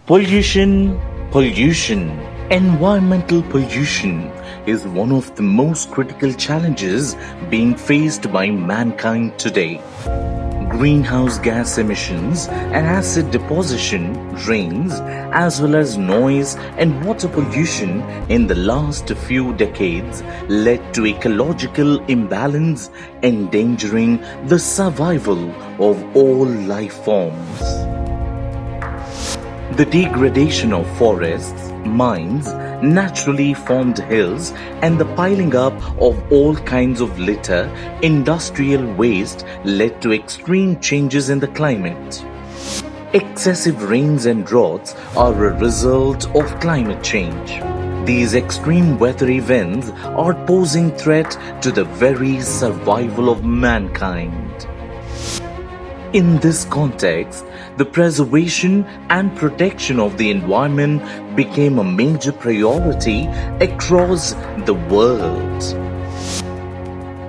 Pollution. Environmental pollution is one of the most critical challenges being faced by mankind today. Greenhouse gas emissions and acid deposition, rains, as well as noise and water pollution in the last few decades led to ecological imbalance, endangering the survival of all life forms. The degradation of forests, mines, naturally formed hills, and the piling up of all kinds of litter, industrial waste led to extreme changes in the climate. Excessive rains and droughts are a result of climate change. These extreme weather events are posing threat to the very survival of mankind. In this context, the preservation and protection of the environment became a major priority across the world.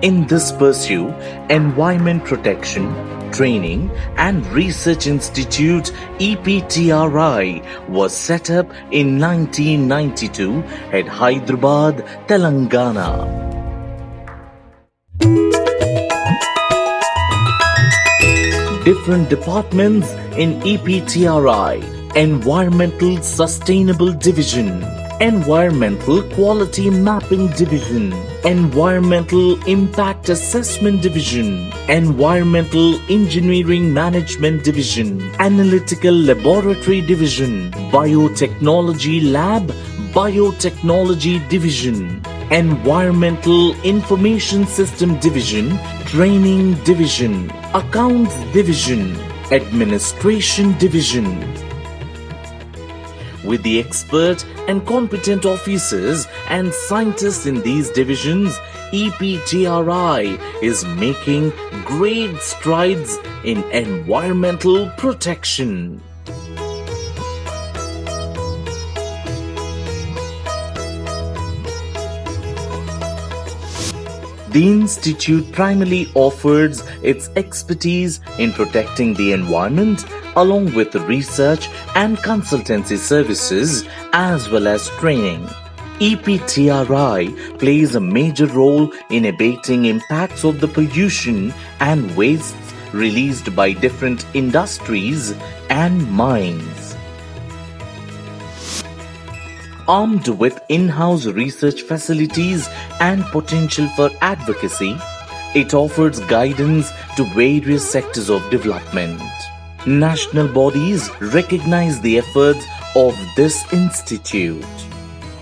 In this pursuit, Environment Protection, Training and Research Institute EPTRI was set up in 1992 at Hyderabad, Telangana. Different departments in EPTRI: Environmental Sustainable Division, Environmental Quality Mapping Division, Environmental Impact Assessment Division, Environmental Engineering Management Division, Analytical Laboratory Division, Biotechnology Lab, Biotechnology Division, Environmental Information System Division, Training Division, Accounts Division, Administration Division. With the expert and competent officers and scientists in these divisions, EPTRI is making great strides in environmental protection. The Institute primarily offers its expertise in protecting the environment, along with research and consultancy services, as well as training. EPTRI plays a major role in abating impacts of the pollution and wastes released by different industries and mines. Armed with in-house research facilities and potential for advocacy, it offers guidance to various sectors of development. National bodies recognize the efforts of this institute.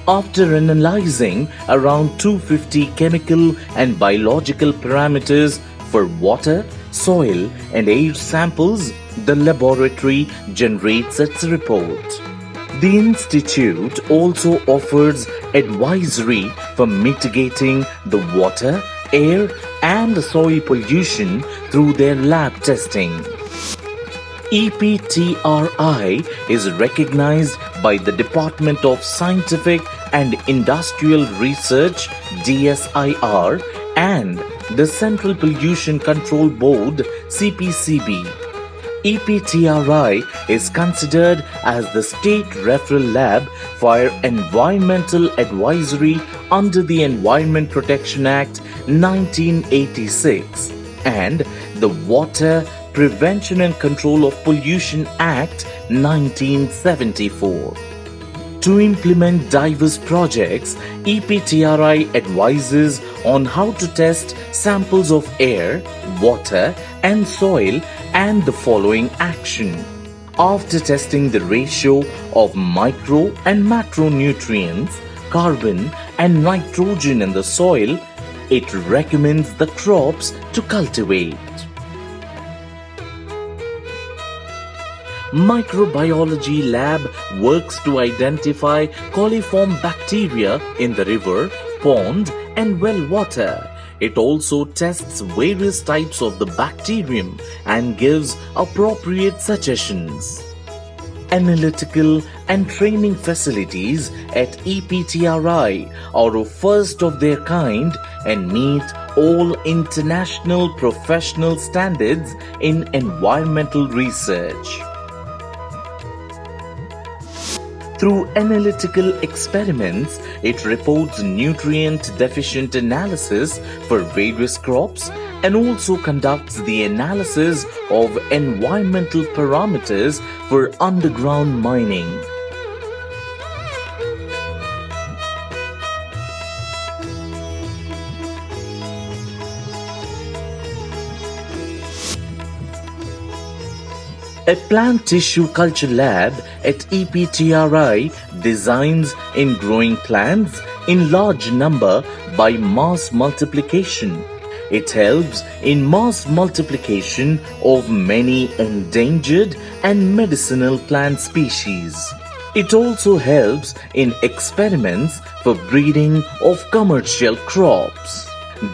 After analyzing around 250 chemical and biological parameters for water, soil, and air samples, the laboratory generates its report. The Institute also offers advisory for mitigating the water, air, and soil pollution through their lab testing. EPTRI is recognized by the Department of Scientific and Industrial Research (DSIR) and the Central Pollution Control Board (CPCB). EPTRI is considered as the state referral lab for environmental advisory under the Environment Protection Act 1986 and the Water Prevention and Control of Pollution Act 1974. To implement diverse projects, EPTRI advises on how to test samples of air, water, and soil and the following action. After testing the ratio of micro and macronutrients, carbon and nitrogen in the soil, it recommends the crops to cultivate. Microbiology lab works to identify coliform bacteria in the river, pond, and well water. It also tests various types of the bacterium and gives appropriate suggestions. Analytical and training facilities at EPTRI are a first of their kind and meet all international professional standards in environmental research. Through analytical experiments, it reports nutrient deficient analysis for various crops and also conducts the analysis of environmental parameters for underground mining. A plant tissue culture lab at EPTRI designs in growing plants in large number by mass multiplication. It helps in mass multiplication of many endangered and medicinal plant species. It also helps in experiments for breeding of commercial crops.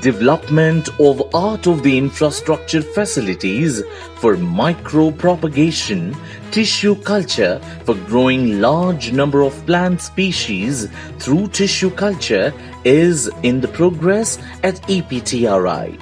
Development of art of the infrastructure facilities for micro-propagation, tissue culture for growing large number of plant species through tissue culture is in the progress at EPTRI.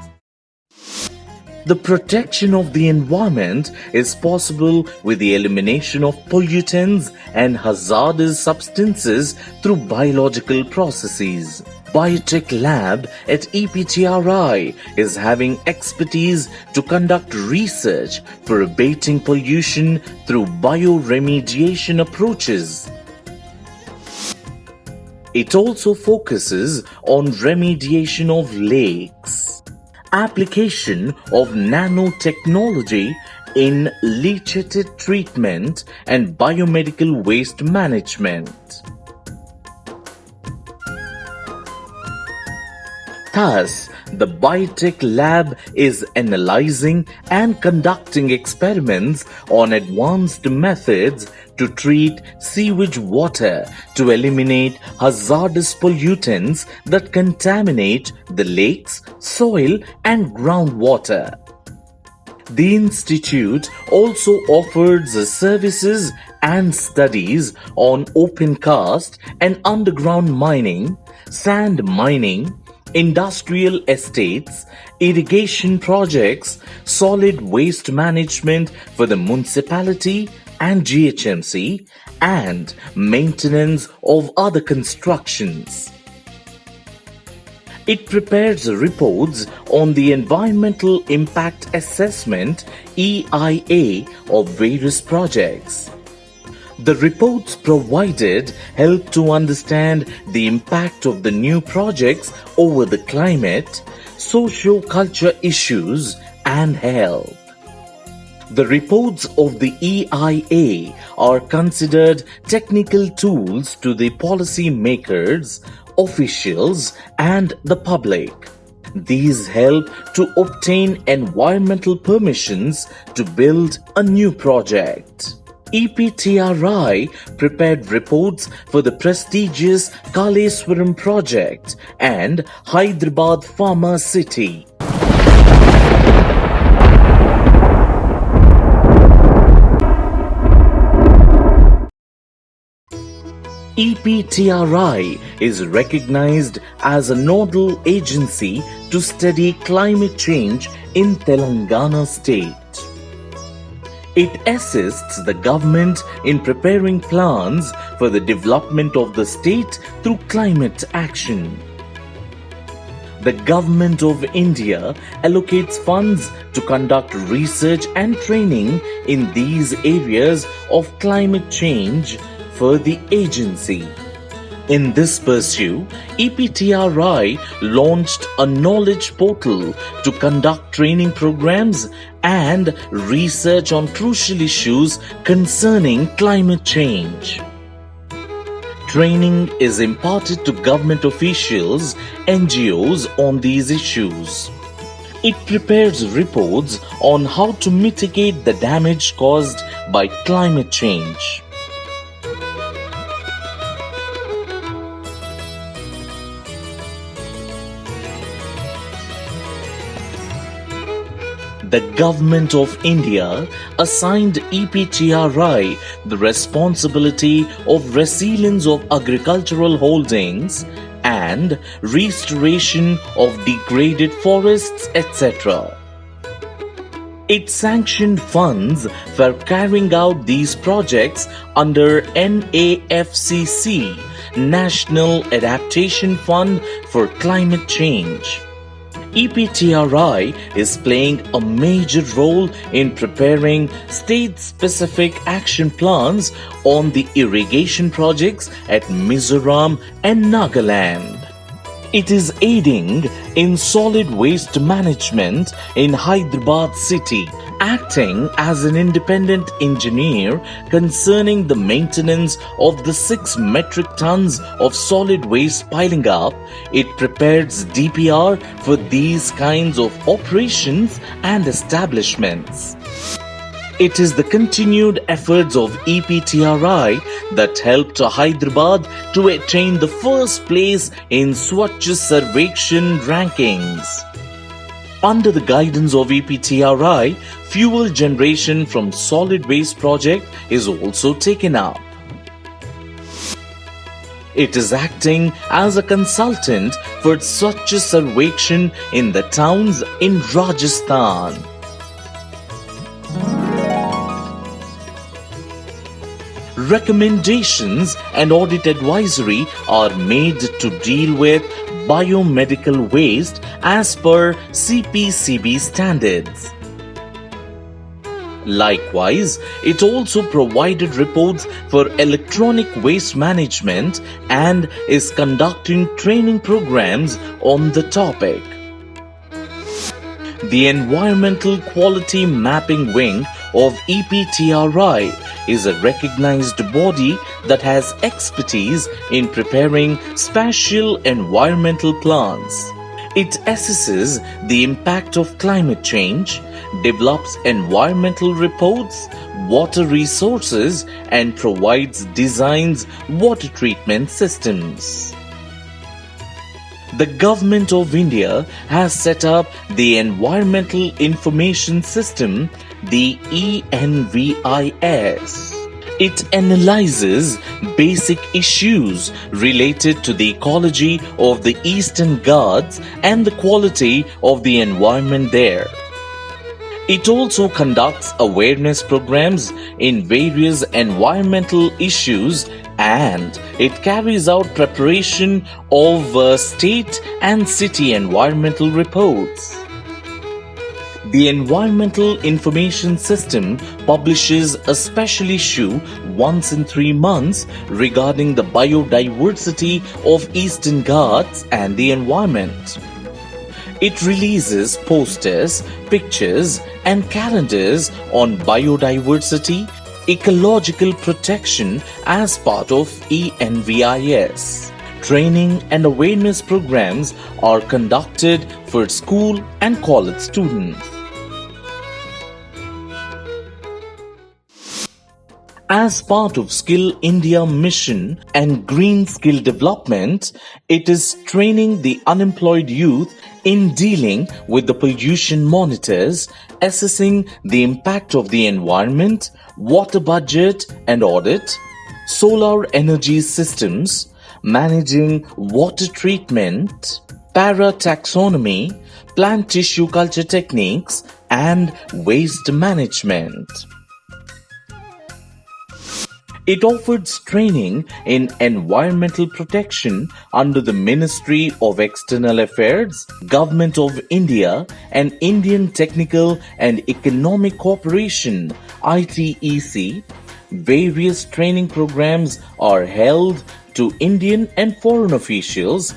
The protection of the environment is possible with the elimination of pollutants and hazardous substances through biological processes. Biotech Lab at EPTRI is having expertise to conduct research for abating pollution through bioremediation approaches. It also focuses on remediation of lakes, application of nanotechnology in leachate treatment and biomedical waste management. Thus, the Biotech Lab is analyzing and conducting experiments on advanced methods to treat sewage water to eliminate hazardous pollutants that contaminate the lakes, soil, and groundwater. The institute also offers services and studies on open cast and underground mining, sand mining, industrial estates, irrigation projects, solid waste management for the municipality and GHMC, and maintenance of other constructions. It prepares reports on the Environmental Impact Assessment (EIA) of various projects. The reports provided help to understand the impact of the new projects over the climate, socio-culture issues, and health. The reports of the EIA are considered technical tools to the policy makers, officials, and the public. These help to obtain environmental permissions to build a new project. EPTRI prepared reports for the prestigious Kaleswaram project and Hyderabad Pharma City. EPTRI is recognized as a nodal agency to study climate change in Telangana state. It assists the government in preparing plans for the development of the state through climate action. The Government of India allocates funds to conduct research and training in these areas of climate change for the agency. In this pursuit, EPTRI launched a knowledge portal to conduct training programs and research on crucial issues concerning climate change. Training is imparted to government officials, NGOs on these issues. It prepares reports on how to mitigate the damage caused by climate change. The Government of India assigned EPTRI the responsibility of resilience of agricultural holdings and restoration of degraded forests, etc. It sanctioned funds for carrying out these projects under NAFCC, National Adaptation Fund for Climate Change. EPTRI is playing a major role in preparing state-specific action plans on the irrigation projects at Mizoram and Nagaland. It is aiding in solid waste management in Hyderabad city, acting as an independent engineer concerning the maintenance of the 6 metric tons of solid waste piling up. It prepares DPR for these kinds of operations and establishments. It is the continued efforts of EPTRI that helped Hyderabad to attain the first place in Swachh Sarvekshan rankings. Under the guidance of EPTRI, fuel generation from solid waste project is also taken up. It is acting as a consultant for Swachh Sarvekshan in the towns in Rajasthan. Recommendations and audit advisory are made to deal with biomedical waste as per CPCB standards. Likewise, it also provided reports for electronic waste management and is conducting training programs on the topic. The Environmental Quality Mapping Wing of EPTRI is a recognized body that has expertise in preparing spatial environmental plans. It assesses the impact of climate change, develops environmental reports, water resources, and provides designs water treatment systems. The Government of India has set up the Environmental Information System, the ENVIS. It analyzes basic issues related to the ecology of the Eastern Ghats and the quality of the environment there. It also conducts awareness programs in various environmental issues, and it carries out preparation of state and city environmental reports. The Environmental Information System publishes a special issue once in 3 months regarding the biodiversity of Eastern Ghats and the environment. It releases posters, pictures, and calendars on biodiversity, ecological protection as part of ENVIS. Training and awareness programs are conducted for school and college students. As part of Skill India mission and green skill development, it is training the unemployed youth in dealing with the pollution monitors, assessing the impact of the environment, water budget and audit, solar energy systems, managing water treatment, para-taxonomy, plant tissue culture techniques, and waste management. It offers training in environmental protection under the Ministry of External Affairs, Government of India, and Indian Technical and Economic Cooperation (ITEC). Various training programs are held to Indian and foreign officials.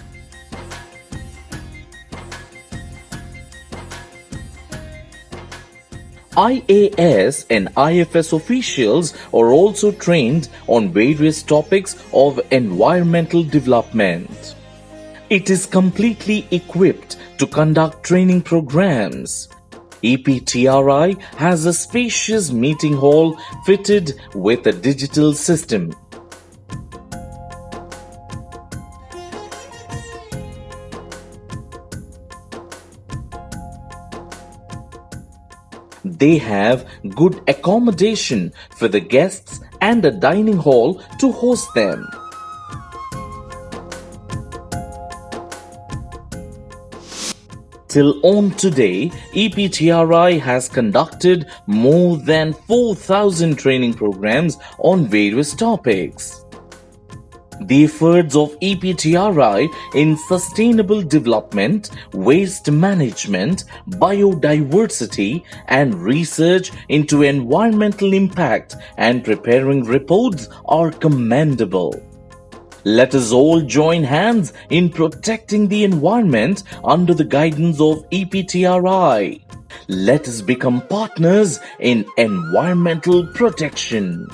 IAS and IFS officials are also trained on various topics of environmental development. It is completely equipped to conduct training programs. EPTRI has a spacious meeting hall fitted with a digital system. They have good accommodation for the guests and a dining hall to host them. Till on today, EPTRI has conducted more than 4,000 training programs on various topics. The efforts of EPTRI in sustainable development, waste management, biodiversity, and research into environmental impact and preparing reports are commendable. Let us all join hands in protecting the environment under the guidance of EPTRI. Let us become partners in environmental protection.